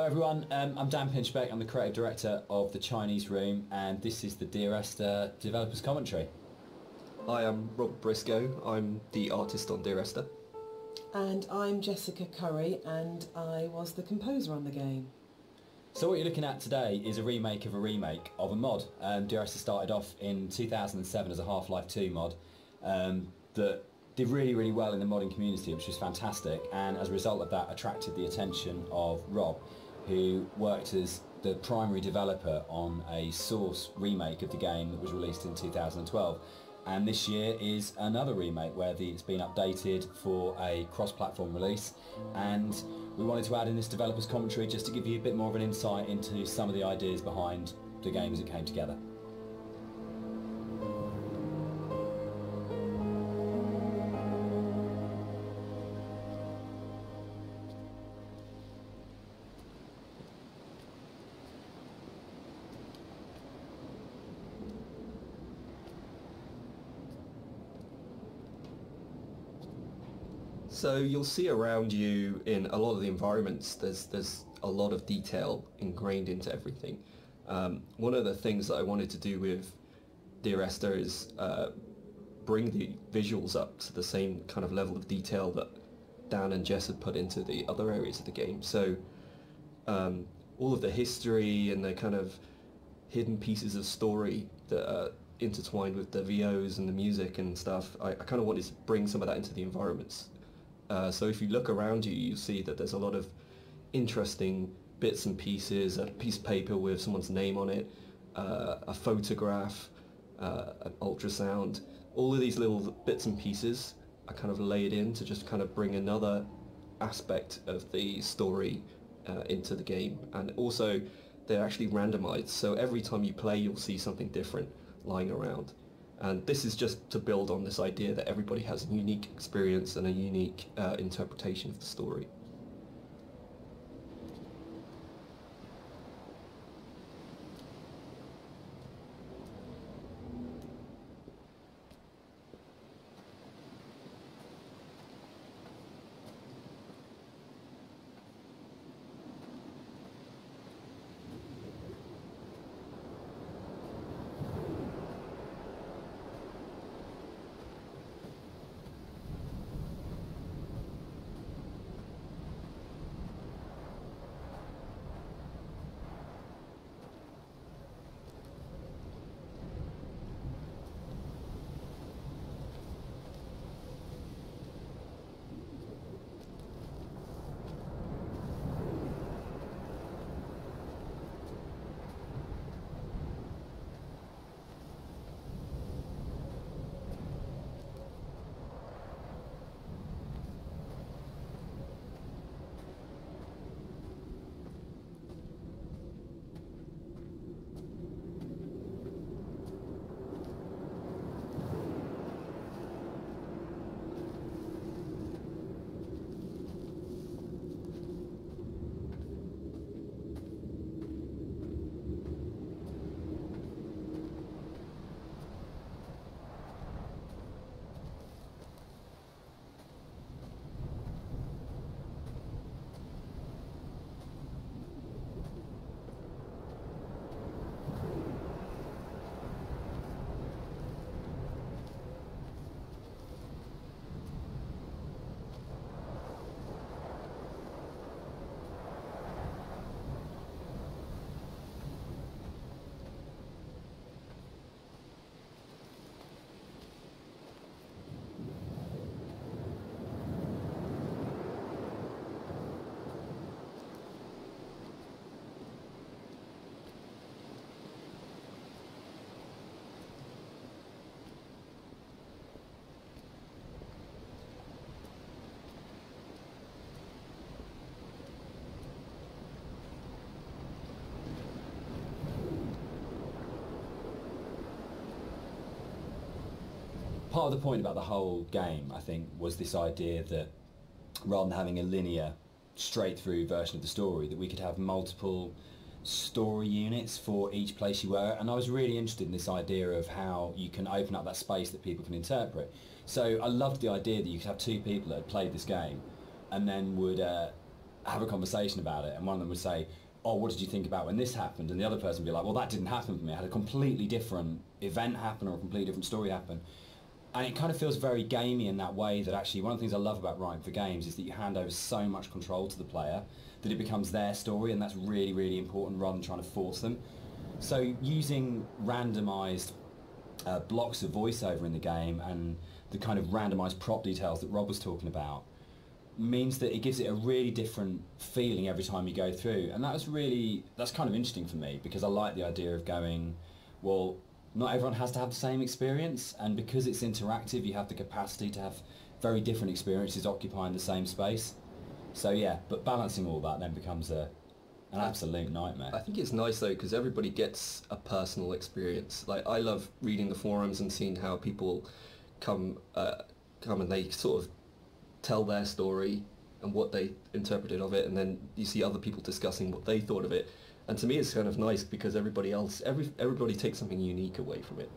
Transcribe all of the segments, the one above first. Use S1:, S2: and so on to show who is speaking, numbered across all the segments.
S1: everyone, I'm Dan Pinchbeck, I'm the creative director of the Chinese Room, and this is the Dear Esther Developers Commentary.
S2: Hi, I'm Rob Briscoe, I'm the artist on Dear Esther.
S3: And I'm Jessica Curry, and I was the composer on the game.
S1: So what you're looking at today is a remake of a mod. Dear Esther started off in 2007 as a Half-Life 2 mod that did really, really well in the modding community, which was fantastic, and as a result of that attracted the attention of Rob, who worked as the primary developer on a Source remake of the game that was released in 2012. And this year is another remake where it's been updated for a cross-platform release, and we wanted to add in this developers commentary just to give you a bit more of an insight into some of the ideas behind the game as it came together.
S2: So you'll see around you in a lot of the environments, there's a lot of detail ingrained into everything. One of the things that I wanted to do with Dear Esther is bring the visuals up to the same kind of level of detail that Dan and Jess had put into the other areas of the game. So all of the history and the kind of hidden pieces of story that are intertwined with the VOs and the music and stuff, I kind of wanted to bring some of that into the environments. So if you look around you, you see that there's a lot of interesting bits and pieces, a piece of paper with someone's name on it, a photograph, an ultrasound. All of these little bits and pieces are kind of laid in to just kind of bring another aspect of the story into the game. And also they're actually randomized, so every time you play you'll see something different lying around. And this is just to build on this idea that everybody has a unique experience and a unique interpretation of the story.
S1: Part of the point about the whole game, I think, was this idea that rather than having a linear, straight-through version of the story, that we could have multiple story units for each place you were, and I was really interested in this idea of how you can open up that space that people can interpret. So I loved the idea that you could have two people that had played this game and then would have a conversation about it, and one of them would say, oh, what did you think about when this happened? And the other person would be like, well, that didn't happen for me. I had a completely different event happen or a completely different story happen. And it kind of feels very gamey in that way, that actually one of the things I love about writing for games is that you hand over so much control to the player that it becomes their story, and that's really, really important rather than trying to force them. So using randomised blocks of voiceover in the game and the kind of randomised prop details that Rob was talking about means that it gives it a really different feeling every time you go through. And that's kind of interesting for me, because I like the idea of going, well, not everyone has to have the same experience, and because it's interactive you have the capacity to have very different experiences occupying the same space. So yeah, but balancing all that then becomes an absolute nightmare.
S2: I think it's nice though, because everybody gets a personal experience. Like, I love reading the forums and seeing how people come and they sort of tell their story and what they interpreted of it, and then you see other people discussing what they thought of it. And to me it's kind of nice, because everybody takes something unique away from it.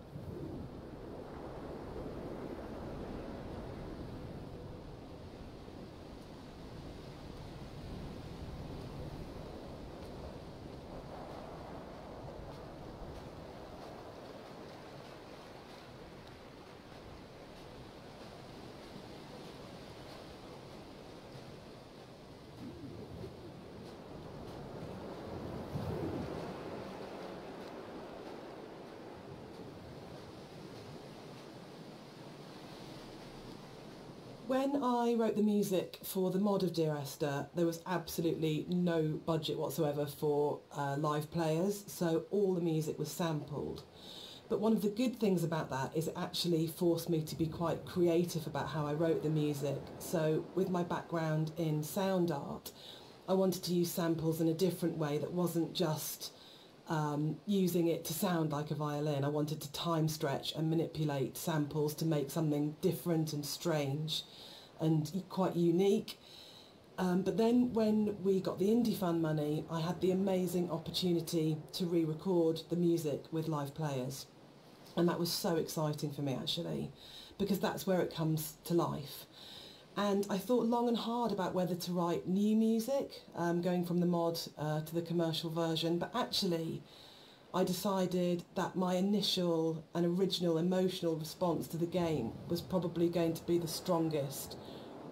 S3: When I wrote the music for the mod of Dear Esther, there was absolutely no budget whatsoever for live players, so all the music was sampled. But one of the good things about that is it actually forced me to be quite creative about how I wrote the music. So with my background in sound art, I wanted to use samples in a different way that wasn't just using it to sound like a violin. I wanted to time stretch and manipulate samples to make something different and strange and quite unique. But then when we got the Indie Fund money, I had the amazing opportunity to re-record the music with live players. And that was so exciting for me, actually, because that's where it comes to life. And I thought long and hard about whether to write new music, going from the mod to the commercial version, but actually I decided that my initial and original emotional response to the game was probably going to be the strongest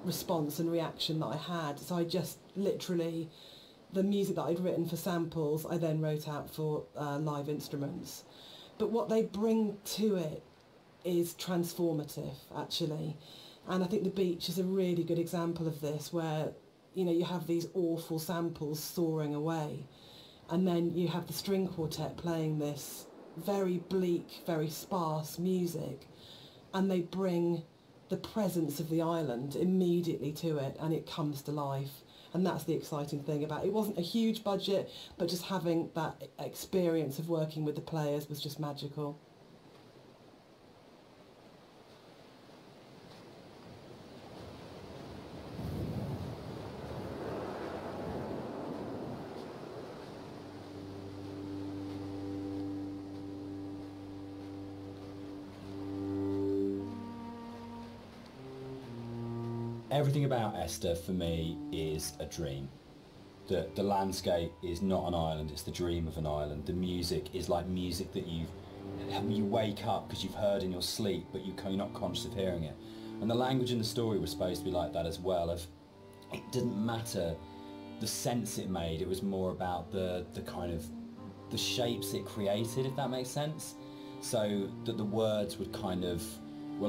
S3: response and reaction that I had. So I just literally, the music that I'd written for samples, I then wrote out for live instruments. But what they bring to it is transformative, actually. And I think The Beach is a really good example of this, where, you know, you have these awful samples soaring away, and then you have the string quartet playing this very bleak, very sparse music, and they bring the presence of the island immediately to it, and it comes to life. And that's the exciting thing about it. It wasn't a huge budget, but just having that experience of working with the players was just magical.
S1: Everything about Esther for me is a dream. The landscape is not an island, it's the dream of an island. The music is like music that you wake up because you've heard in your sleep, but you're not conscious of hearing it. And the language in the story was supposed to be like that as well. It didn't matter the sense it made, it was more about the kind of the shapes it created, if that makes sense. So that the words would kind of were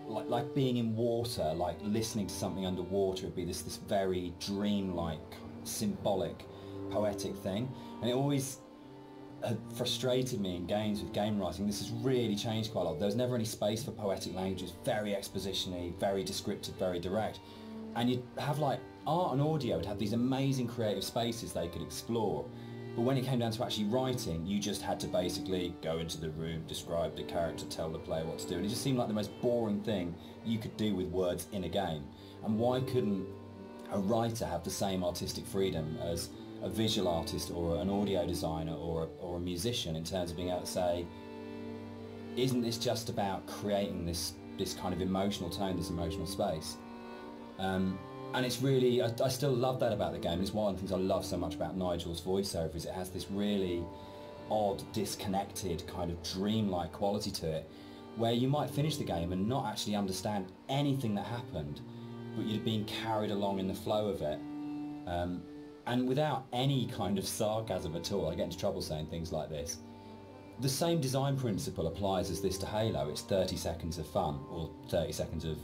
S1: like being in water, like listening to something underwater. It'd be this very dreamlike, symbolic, poetic thing. And it always had frustrated me in games with game writing. This has really changed quite a lot. There was never any space for poetic language. It was very exposition-y, very descriptive, very direct. And you'd have like art and audio would have these amazing creative spaces they could explore. But when it came down to actually writing, you just had to basically go into the room, describe the character, tell the player what to do. And it just seemed like the most boring thing you could do with words in a game. And why couldn't a writer have the same artistic freedom as a visual artist or an audio designer or a musician, in terms of being able to say, isn't this just about creating this kind of emotional tone, this emotional space? and it's really, I still love that about the game. It's one of the things I love so much about Nigel's voiceover, is it has this really odd, disconnected, kind of dreamlike quality to it, where you might finish the game and not actually understand anything that happened, but you'd been carried along in the flow of it. And without any kind of sarcasm at all, I get into trouble saying things like this, the same design principle applies as this to Halo. It's 30 seconds of fun, or 30 seconds of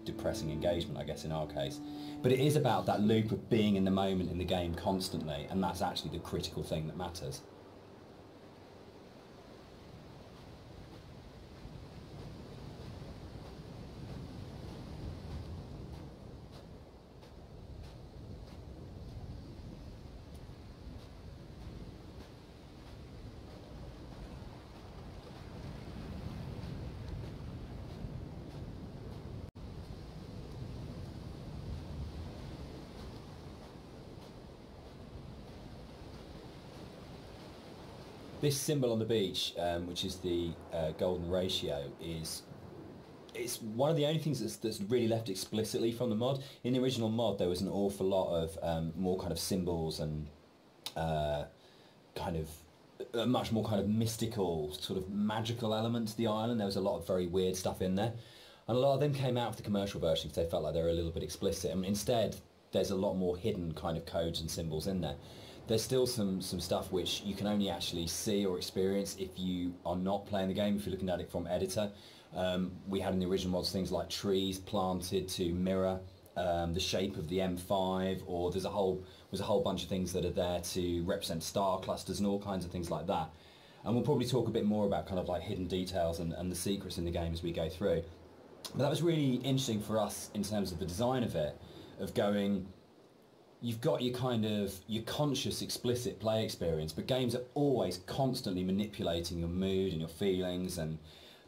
S1: depressing engagement, I guess, in our case. But it is about that loop of being in the moment in the game constantly, and that's actually the critical thing that matters. This symbol on the beach, which is the golden ratio, it's one of the only things that's really left explicitly from the mod. In the original mod, there was an awful lot of more kind of symbols and kind of a much more kind of mystical, sort of magical element to the island. There was a lot of very weird stuff in there, and a lot of them came out of the commercial version because they felt like they were a little bit explicit. And instead, there's a lot more hidden kind of codes and symbols in there. There's still some stuff which you can only actually see or experience if you are not playing the game, if you're looking at it from editor. We had in the original mods things like trees planted to mirror the shape of the M5, or there's a whole bunch of things that are there to represent star clusters and all kinds of things like that. And we'll probably talk a bit more about kind of like hidden details and the secrets in the game as we go through. But that was really interesting for us in terms of the design of it, of going, you've got your kind of your conscious, explicit play experience, but games are always constantly manipulating your mood and your feelings and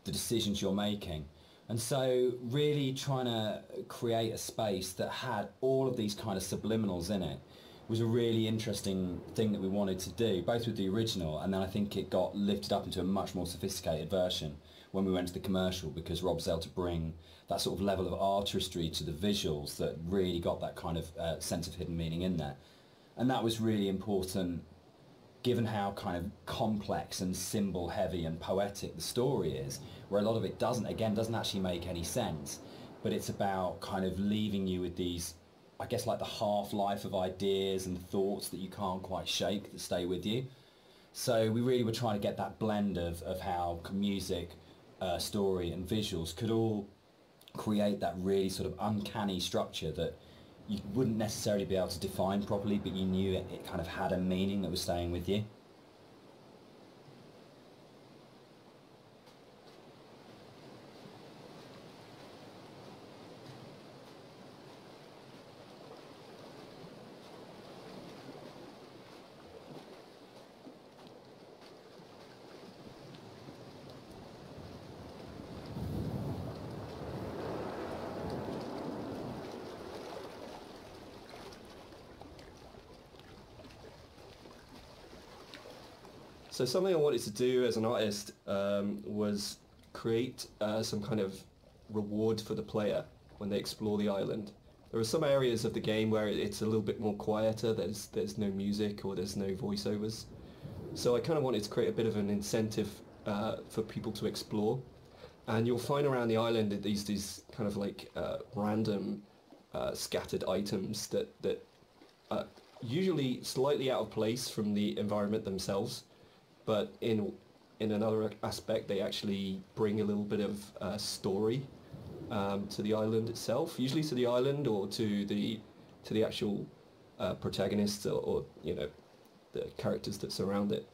S1: the decisions you're making. And so really trying to create a space that had all of these kind of subliminals in it was a really interesting thing that we wanted to do, both with the original, and then I think it got lifted up into a much more sophisticated version when we went to the commercial, because Rob's able to bring that sort of level of artistry to the visuals that really got that kind of sense of hidden meaning in there. And that was really important, given how kind of complex and symbol heavy and poetic the story is, where a lot of it doesn't actually make any sense, but it's about kind of leaving you with these, I guess, like the half-life of ideas and thoughts that you can't quite shake, that stay with you. So we really were trying to get that blend of how music, story and visuals could all create that really sort of uncanny structure that you wouldn't necessarily be able to define properly, but you knew it kind of had a meaning that was staying with you.
S2: So something I wanted to do as an artist was create some kind of reward for the player when they explore the island. There are some areas of the game where it's a little bit more quieter, there's no music or there's no voiceovers. So I kind of wanted to create a bit of an incentive for people to explore. And you'll find around the island that these kind of like random scattered items that are usually slightly out of place from the environment themselves, but in another aspect they actually bring a little bit of story to the island itself, usually to the island or to the actual protagonists or you know, the characters that surround it.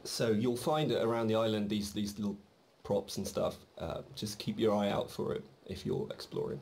S2: So you'll find that around the island these little props and stuff. Just keep your eye out for it if you're exploring.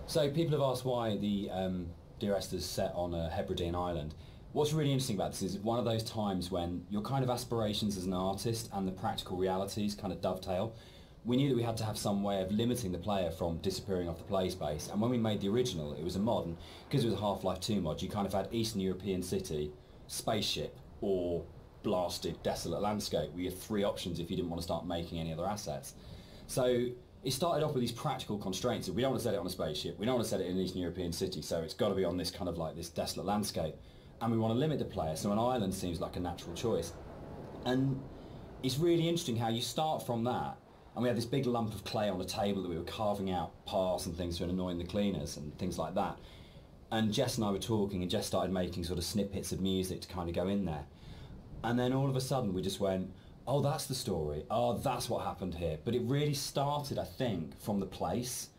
S1: So people have asked why the Dear Esther's set on a Hebridean island. What's really interesting about this is one of those times when your kind of aspirations as an artist and the practical realities kind of dovetail. We knew that we had to have some way of limiting the player from disappearing off the play space, and when we made the original, it was a mod, and because it was a Half-Life 2 mod, you kind of had Eastern European city, spaceship, or blasted desolate landscape. We had 3 options if you didn't want to start making any other assets. So it started off with these practical constraints. We don't want to set it on a spaceship, we don't want to set it in an Eastern European city, so it's got to be on this kind of like this desolate landscape. And we want to limit the player, so an island seems like a natural choice. And it's really interesting how you start from that, and we had this big lump of clay on a table that we were carving out paths and things to annoying the cleaners and things like that. And Jess and I were talking, and Jess started making sort of snippets of music to kind of go in there. And then all of a sudden we just went, oh, that's the story. Oh, that's what happened here. But it really started, I think, from the place.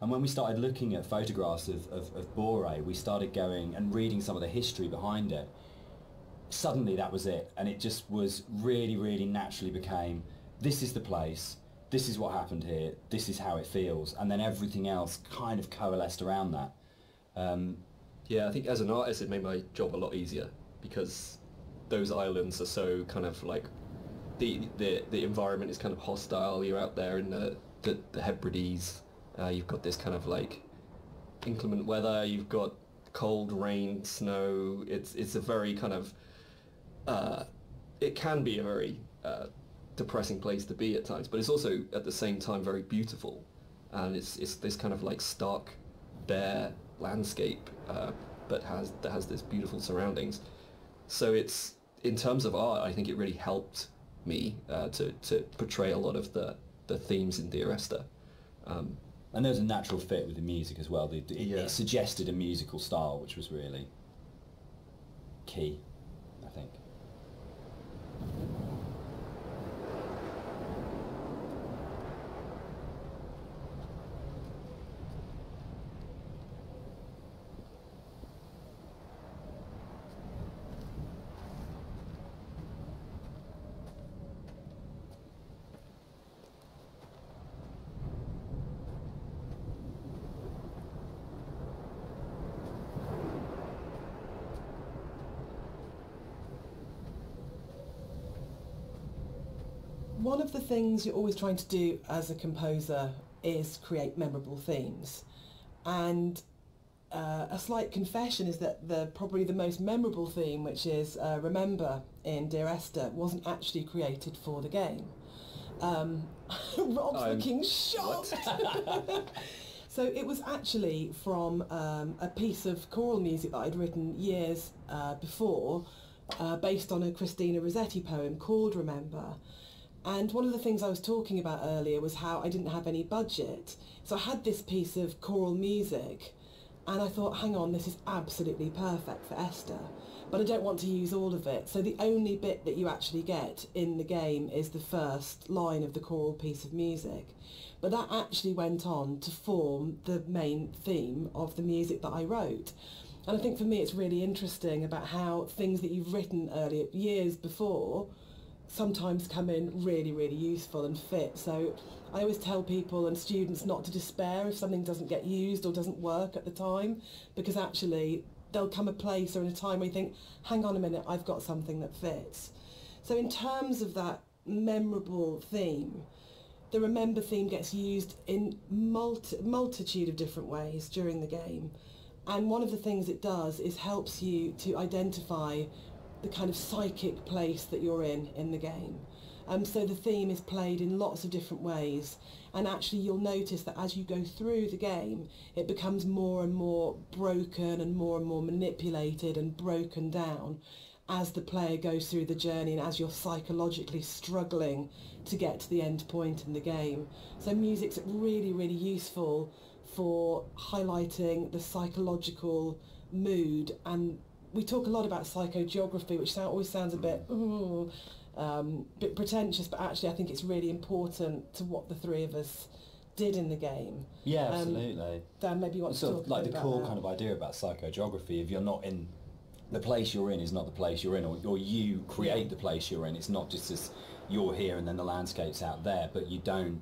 S1: And when we started looking at photographs of Boré, we started going and reading some of the history behind it. Suddenly that was it. And it just was really, really naturally became, this is the place, this is what happened here, this is how it feels. And then everything else kind of coalesced around that.
S2: Yeah, I think as an artist it made my job a lot easier, because those islands are so kind of like, the environment is kind of hostile. You're out there in the Hebrides. You've got this kind of like inclement weather, you've got cold, rain, snow. It's a very kind of, it can be a very depressing place to be at times, but it's also at the same time very beautiful. And it's this kind of like stark, bare landscape, that has this beautiful surroundings. So it's, in terms of art, I think it really helped me to portray a lot of the themes in Dear Esther.
S1: And there was a natural fit with the music as well. It suggested a musical style, which was really key, I think.
S3: One of the things you're always trying to do as a composer is create memorable themes. And a slight confession is that probably the most memorable theme, which is Remember in Dear Esther, wasn't actually created for the game. Rob's looking shocked. So it was actually from a piece of choral music that I'd written years before, based on a Christina Rossetti poem called Remember. And one of the things I was talking about earlier was how I didn't have any budget. So I had this piece of choral music, and I thought, hang on, this is absolutely perfect for Esther, but I don't want to use all of it. So the only bit that you actually get in the game is the first line of the choral piece of music. But that actually went on to form the main theme of the music that I wrote. And I think for me it's really interesting about how things that you've written earlier, years before, sometimes come in really, really useful and fit. So I always tell people and students not to despair if something doesn't get used or doesn't work at the time, because actually there'll come a place or in a time where you think, hang on a minute, I've got something that fits. So in terms of that memorable theme, the Remember theme gets used in multitude of different ways during the game. And one of the things it does is helps you to identify the kind of psychic place that you're in the game. So the theme is played in lots of different ways, and actually you'll notice that as you go through the game it becomes more and more broken and more manipulated and broken down as the player goes through the journey and as you're psychologically struggling to get to the end point in the game. So music's really, really useful for highlighting the psychological mood. And we talk a lot about psychogeography, which always sounds a bit pretentious, but actually I think it's really important to what the three of us did in the game.
S1: Yeah, absolutely.
S3: Dan, maybe you want to talk
S1: like the
S3: about
S1: core
S3: that.
S1: kind of idea about psychogeography. If you're not in the place you're in, is not the place you're in, or you create the place you're in. It's not just as you're here and then the landscape's out there, but you don't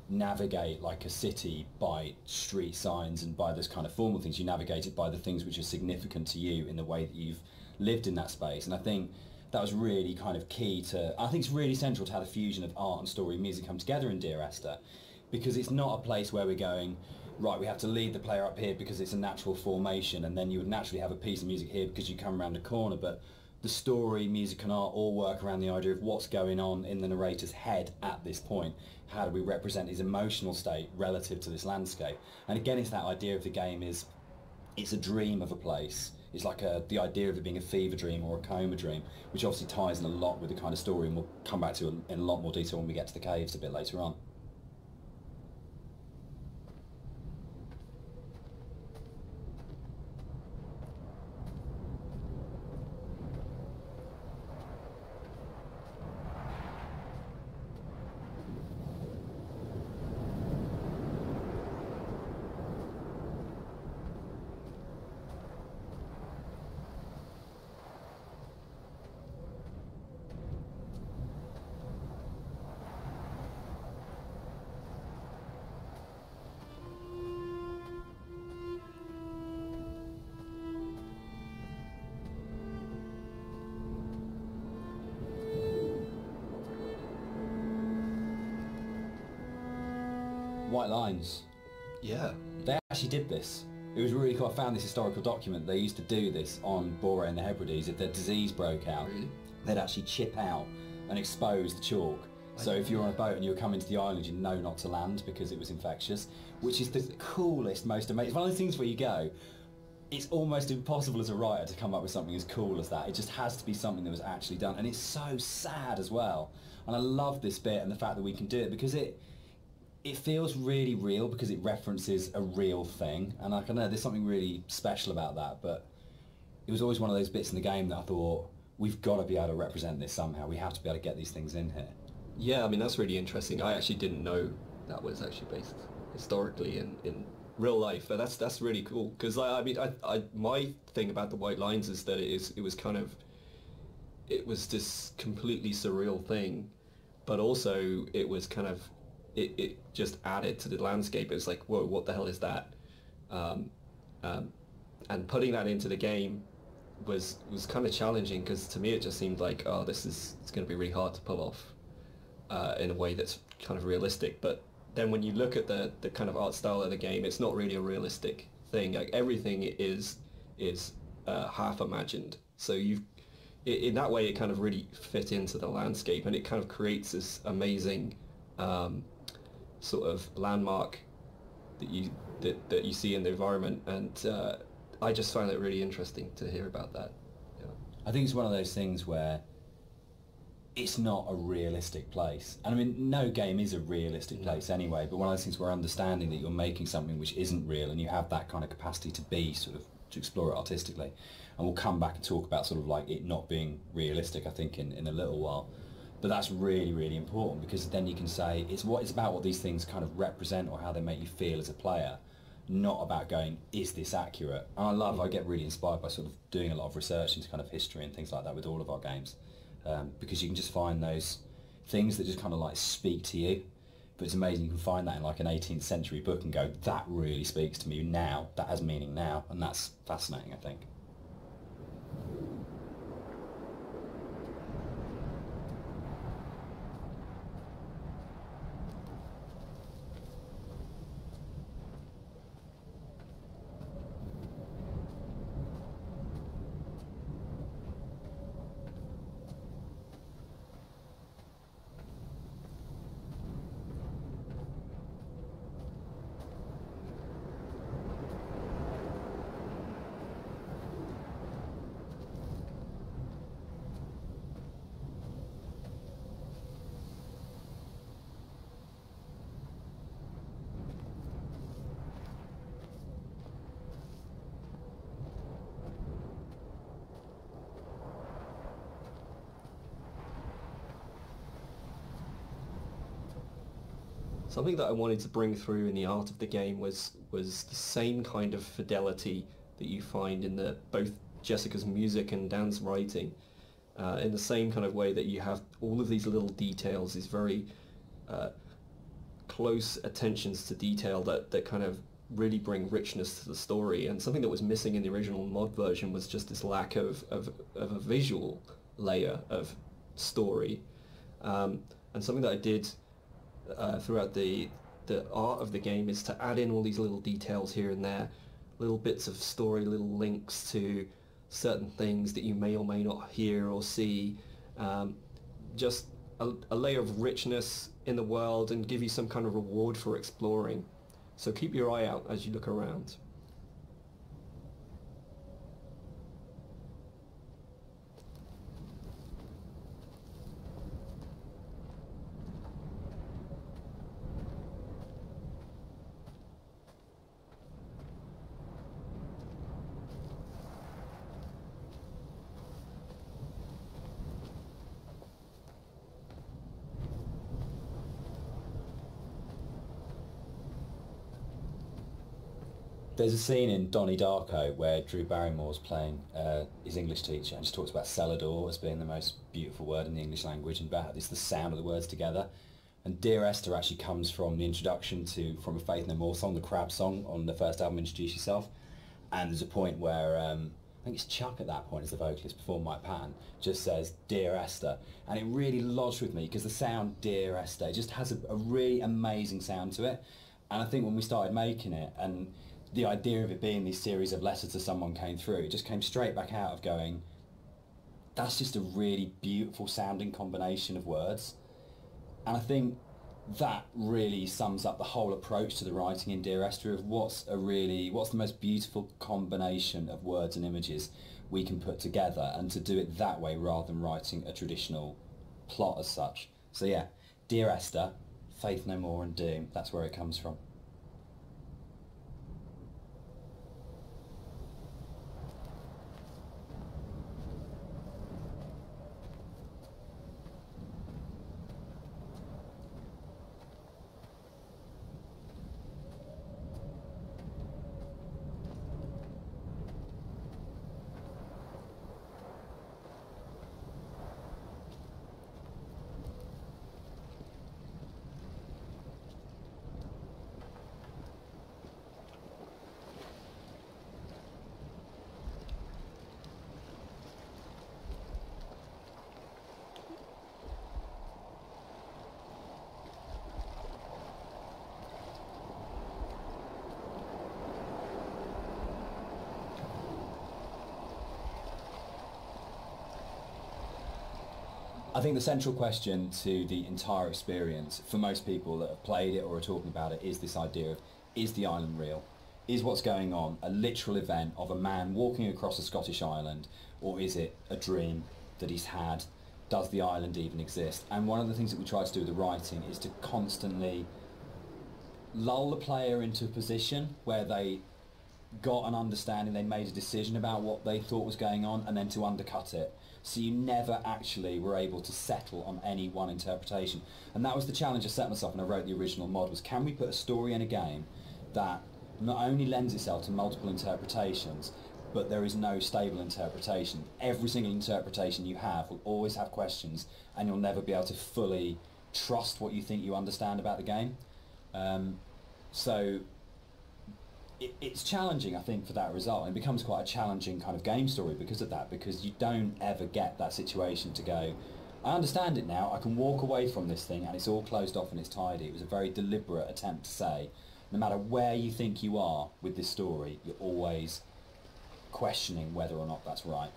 S1: navigate like a city by street signs and by those kind of formal things. You navigate it by the things which are significant to you in the way that you've lived in that space. And I think that was really kind of key to, I think it's really central to how the fusion of art and story and music come together in Dear Esther, because it's not a place where we're going, right, we have to lead the player up here because it's a natural formation, and then you would naturally have a piece of music here because you come around the corner. But the story, music and art all work around the idea of what's going on in the narrator's head at this point. How do we represent his emotional state relative to this landscape? And again, it's that idea of the game is, it's a dream of a place. It's like the idea of it being a fever dream or a coma dream, which obviously ties in a lot with the kind of story, and we'll come back to it in a lot more detail when we get to the caves a bit later on. White lines.
S2: Yeah.
S1: They actually did this. It was really cool. I found this historical document. They used to do this on Bora and the Hebrides. If their disease broke out,
S2: Really?
S1: they'd actually chip out and expose the chalk. So if you're on a boat and you were coming to the island, you know not to land because it was infectious, which is the coolest, most amazing. It's one of those things where you go, it's almost impossible as a writer to come up with something as cool as that. It just has to be something that was actually done. And it's so sad as well. And I love this bit and the fact that we can do it because it feels really real because it references a real thing, and I don't know, there's something really special about that. But it was always one of those bits in the game that I thought, we've got to be able to represent this somehow. We have to be able to get these things in here.
S2: Yeah, I mean, that's really interesting. I actually didn't know that was actually based historically in real life, but that's really cool. Because I mean, my thing about the White Lines is that it was this completely surreal thing, but also it was kind of, it just added to the landscape. It was like, whoa, what the hell is that? And putting that into the game was kind of challenging, because to me it just seemed like, oh, it's going to be really hard to pull off in a way that's kind of realistic. But then when you look at the kind of art style of the game, it's not really a realistic thing. Like, everything is half imagined. So in that way it kind of really fit into the landscape, and it kind of creates this amazing sort of landmark that you see in the environment. And I just found it really interesting to hear about that. Yeah.
S1: I think it's one of those things where it's not a realistic place. And I mean, no game is a realistic place anyway, but one of those things where understanding that you're making something which isn't real, and you have that kind of capacity to explore it artistically. And we'll come back and talk about sort of like it not being realistic, I think, in a little while. But that's really, really important, because then you can say it's about what these things kind of represent or how they make you feel as a player, not about going, is this accurate? And I get really inspired by sort of doing a lot of research into kind of history and things like that with all of our games, because you can just find those things that just kind of like speak to you. But it's amazing you can find that in like an 18th century book and go, that really speaks to me now, that has meaning now, and that's fascinating, I think.
S2: Something that I wanted to bring through in the art of the game was the same kind of fidelity that you find in both Jessica's music and Dan's writing, in the same kind of way that you have all of these little details, these very close attentions to detail that kind of really bring richness to the story. And something that was missing in the original mod version was just this lack of a visual layer of story. And something that I did throughout the art of the game is to add in all these little details here and there, little bits of story, little links to certain things that you may or may not hear or see, just a layer of richness in the world, and give you some kind of reward for exploring. So keep your eye out as you look around.
S1: There's a scene in Donnie Darko where Drew Barrymore's playing his English teacher, and just talks about Celador as being the most beautiful word in the English language, and about it's the sound of the words together. And Dear Esther actually comes from the introduction to From a Faith No More song, the Crab song on the first album, Introduce Yourself. And there's a point where, I think it's Chuck at that point as the vocalist before Mike Patton, just says Dear Esther. And it really lodged with me because the sound Dear Esther just has a really amazing sound to it. And I think when we started making it, and the idea of it being these series of letters to someone came through, it just came straight back out of going, that's just a really beautiful sounding combination of words. And I think that really sums up the whole approach to the writing in Dear Esther of what's the most beautiful combination of words and images we can put together, and to do it that way rather than writing a traditional plot as such. So yeah, Dear Esther, Faith No More and Doom, that's where it comes from. I think the central question to the entire experience, for most people that have played it or are talking about it, is this idea of, is the island real? Is what's going on a literal event of a man walking across a Scottish island, or is it a dream that he's had? Does the island even exist? And one of the things that we try to do with the writing is to constantly lull the player into a position where they got an understanding, they made a decision about what they thought was going on, and then to undercut it. So you never actually were able to settle on any one interpretation. And that was the challenge I set myself when I wrote the original mod, was can we put a story in a game that not only lends itself to multiple interpretations, but there is no stable interpretation. Every single interpretation you have will always have questions, and you'll never be able to fully trust what you think you understand about the game. So it's challenging, I think, for that result. It becomes quite a challenging kind of game story because of that, because you don't ever get that situation to go, I understand it now, I can walk away from this thing and it's all closed off and it's tidy. It was a very deliberate attempt to say, no matter where you think you are with this story, you're always questioning whether or not that's right.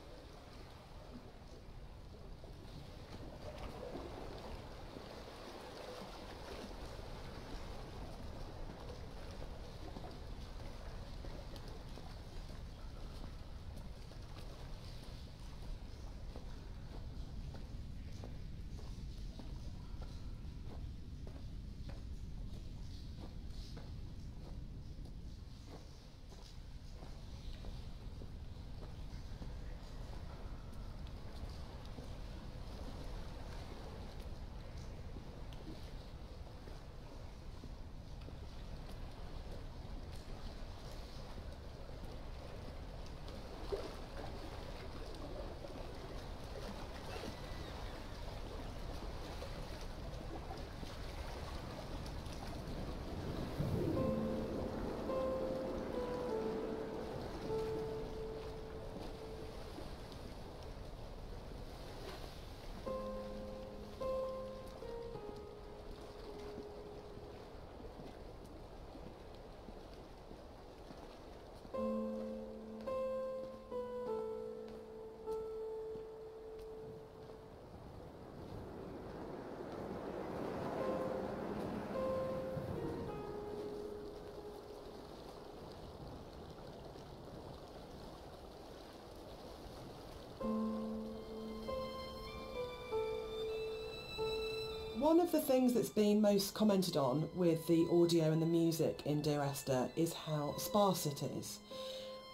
S3: one of the things that's been most commented on with the audio and the music in Dear Esther is how sparse it is.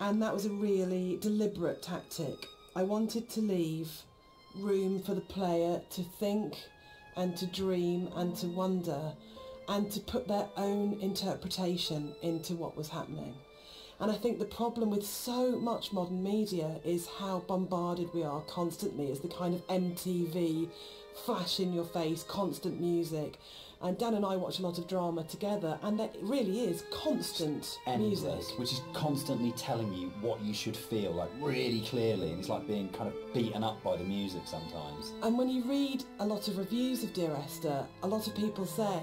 S3: And that was a really deliberate tactic. I wanted to leave room for the player to think and to dream and to wonder and to put their own interpretation into what was happening. And I think the problem with so much modern media is how bombarded we are constantly as the kind of MTV, flash in your face, constant music. And Dan and I watch a lot of drama together, and there really is constant
S1: Endless,
S3: music.
S1: which is constantly telling you what you should feel, like really clearly, and it's like being kind of beaten up by the music sometimes.
S3: And when you read a lot of reviews of Dear Esther, a lot of people say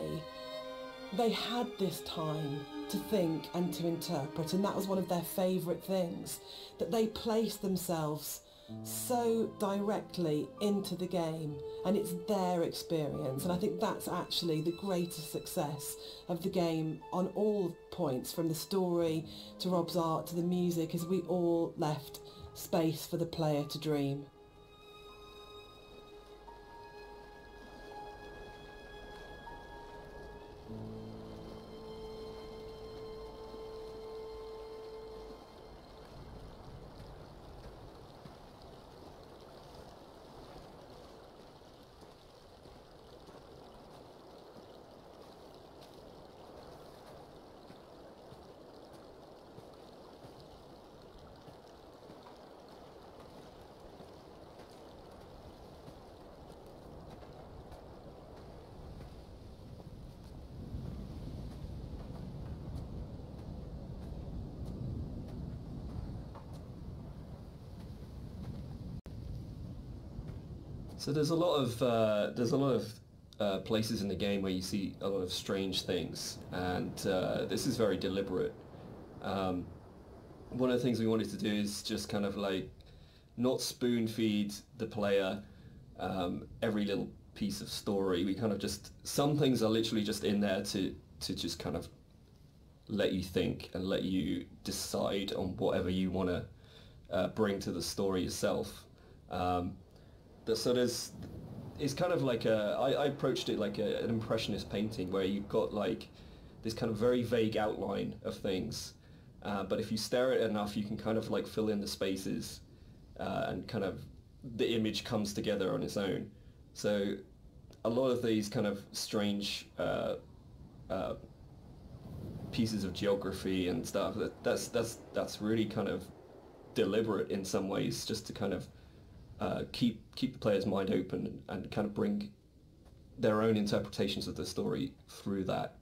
S3: they had this time to think and to interpret, and that was one of their favourite things, that they placed themselves so directly into the game, and it's their experience. And I think that's actually the greatest success of the game on all points, from the story to Rob's art to the music, is we all left space for the player to dream.
S2: So there's a lot of places in the game where you see a lot of strange things, and this is very deliberate. One of the things we wanted to do is just kind of like not spoon feed the player every little piece of story. We kind of just, some things are literally just in there to just kind of let you think and let you decide on whatever you want to bring to the story yourself. So it's kind of like I approached it like an impressionist painting, where you've got like this kind of very vague outline of things, but if you stare at it enough, you can kind of like fill in the spaces, and kind of the image comes together on its own. So a lot of these kind of strange pieces of geography and stuff, that's really kind of deliberate in some ways, just to kind of keep the player's mind open and kind of bring their own interpretations of the story through that.